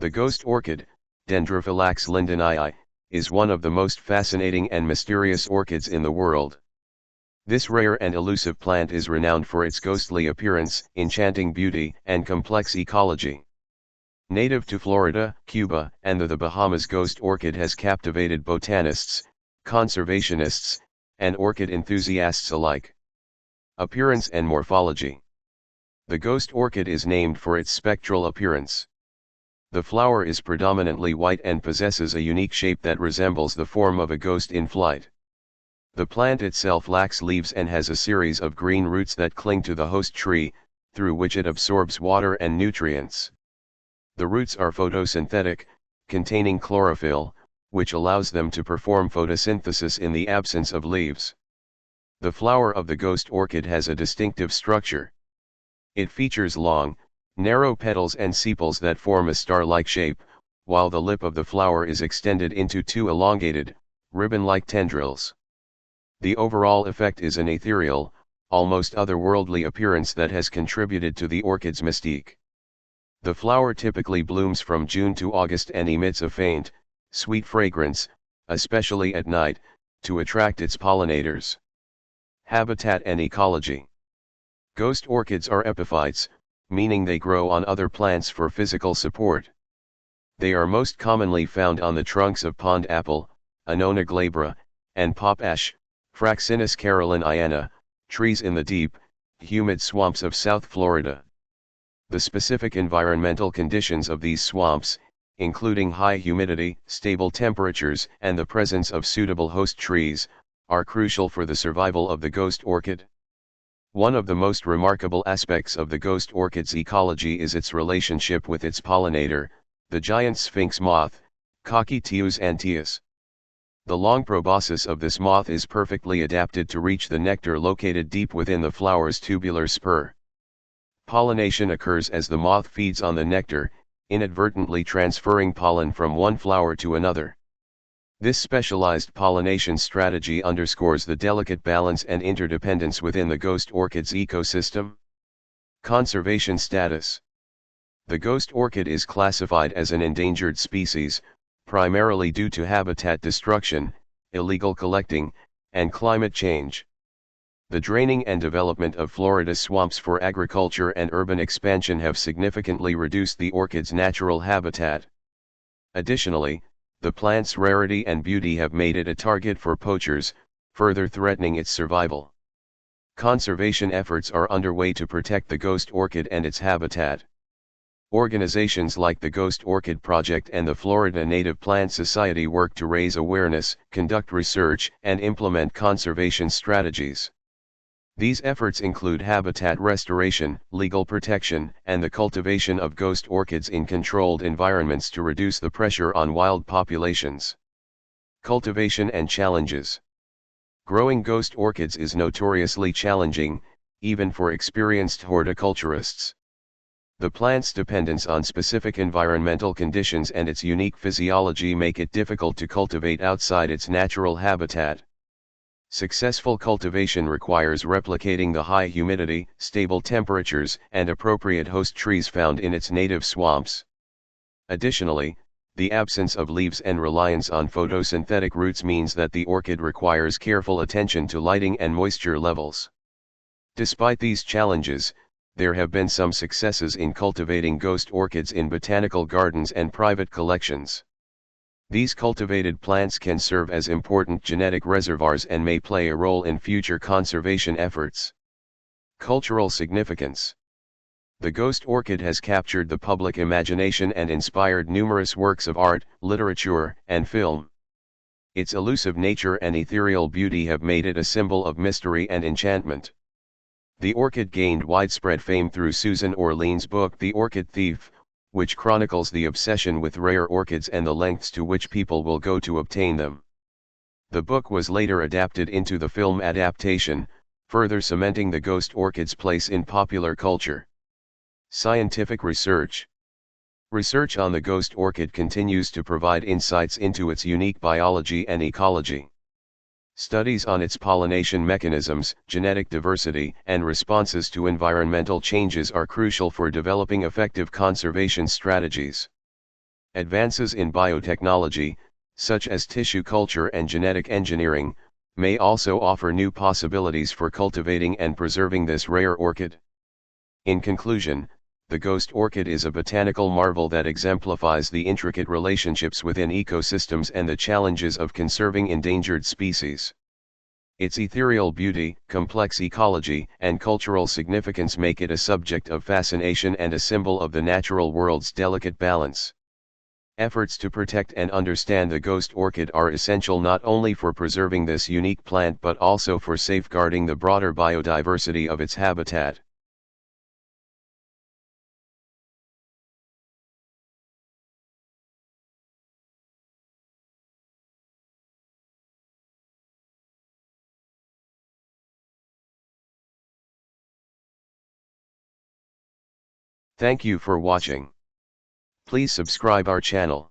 The ghost orchid, Dendrophylax lindonii, is one of the most fascinating and mysterious orchids in the world. This rare and elusive plant is renowned for its ghostly appearance, enchanting beauty, and complex ecology. Native to Florida, Cuba, and the Bahamas, ghost orchid has captivated botanists, conservationists, and orchid enthusiasts alike. Appearance and morphology. The ghost orchid is named for its spectral appearance. The flower is predominantly white and possesses a unique shape that resembles the form of a ghost in flight. The plant itself lacks leaves and has a series of green roots that cling to the host tree, through which it absorbs water and nutrients. The roots are photosynthetic, containing chlorophyll, which allows them to perform photosynthesis in the absence of leaves. The flower of the ghost orchid has a distinctive structure. It features long, narrow petals and sepals that form a star-like shape, while the lip of the flower is extended into two elongated, ribbon-like tendrils. The overall effect is an ethereal, almost otherworldly appearance that has contributed to the orchid's mystique. The flower typically blooms from June to August and emits a faint, sweet fragrance, especially at night, to attract its pollinators. Habitat and ecology. Ghost orchids are epiphytes, meaning they grow on other plants for physical support. They are most commonly found on the trunks of pond apple, Annona glabra, and pop ash, Fraxinus caroliniana, trees in the deep, humid swamps of South Florida. The specific environmental conditions of these swamps, including high humidity, stable temperatures, and the presence of suitable host trees, are crucial for the survival of the ghost orchid. One of the most remarkable aspects of the ghost orchid's ecology is its relationship with its pollinator, the giant sphinx moth, Cocytius antaeus. The long proboscis of this moth is perfectly adapted to reach the nectar located deep within the flower's tubular spur. Pollination occurs as the moth feeds on the nectar, inadvertently transferring pollen from one flower to another. This specialized pollination strategy underscores the delicate balance and interdependence within the ghost orchid's ecosystem. Conservation status. The ghost orchid is classified as an endangered species, primarily due to habitat destruction, illegal collecting, and climate change. The draining and development of Florida's swamps for agriculture and urban expansion have significantly reduced the orchid's natural habitat. Additionally, the plant's rarity and beauty have made it a target for poachers, further threatening its survival. Conservation efforts are underway to protect the ghost orchid and its habitat. Organizations like the Ghost Orchid Project and the Florida Native Plant Society work to raise awareness, conduct research, and implement conservation strategies. These efforts include habitat restoration, legal protection, and the cultivation of ghost orchids in controlled environments to reduce the pressure on wild populations. Cultivation and challenges. Growing ghost orchids is notoriously challenging, even for experienced horticulturists. The plant's dependence on specific environmental conditions and its unique physiology make it difficult to cultivate outside its natural habitat. Successful cultivation requires replicating the high humidity, stable temperatures, and appropriate host trees found in its native swamps. Additionally, the absence of leaves and reliance on photosynthetic roots means that the orchid requires careful attention to lighting and moisture levels. Despite these challenges, there have been some successes in cultivating ghost orchids in botanical gardens and private collections. These cultivated plants can serve as important genetic reservoirs and may play a role in future conservation efforts. Cultural significance. The ghost orchid has captured the public imagination and inspired numerous works of art, literature, and film. Its elusive nature and ethereal beauty have made it a symbol of mystery and enchantment. The orchid gained widespread fame through Susan Orlean's book The Orchid Thief, which chronicles the obsession with rare orchids and the lengths to which people will go to obtain them. The book was later adapted into the film adaptation, further cementing the ghost orchid's place in popular culture. Scientific research. Research on the ghost orchid continues to provide insights into its unique biology and ecology. Studies on its pollination mechanisms, genetic diversity, and responses to environmental changes are crucial for developing effective conservation strategies. Advances in biotechnology, such as tissue culture and genetic engineering, may also offer new possibilities for cultivating and preserving this rare orchid. In conclusion, the ghost orchid is a botanical marvel that exemplifies the intricate relationships within ecosystems and the challenges of conserving endangered species. Its ethereal beauty, complex ecology, and cultural significance make it a subject of fascination and a symbol of the natural world's delicate balance. Efforts to protect and understand the ghost orchid are essential not only for preserving this unique plant but also for safeguarding the broader biodiversity of its habitat. Thank you for watching. Please subscribe our channel.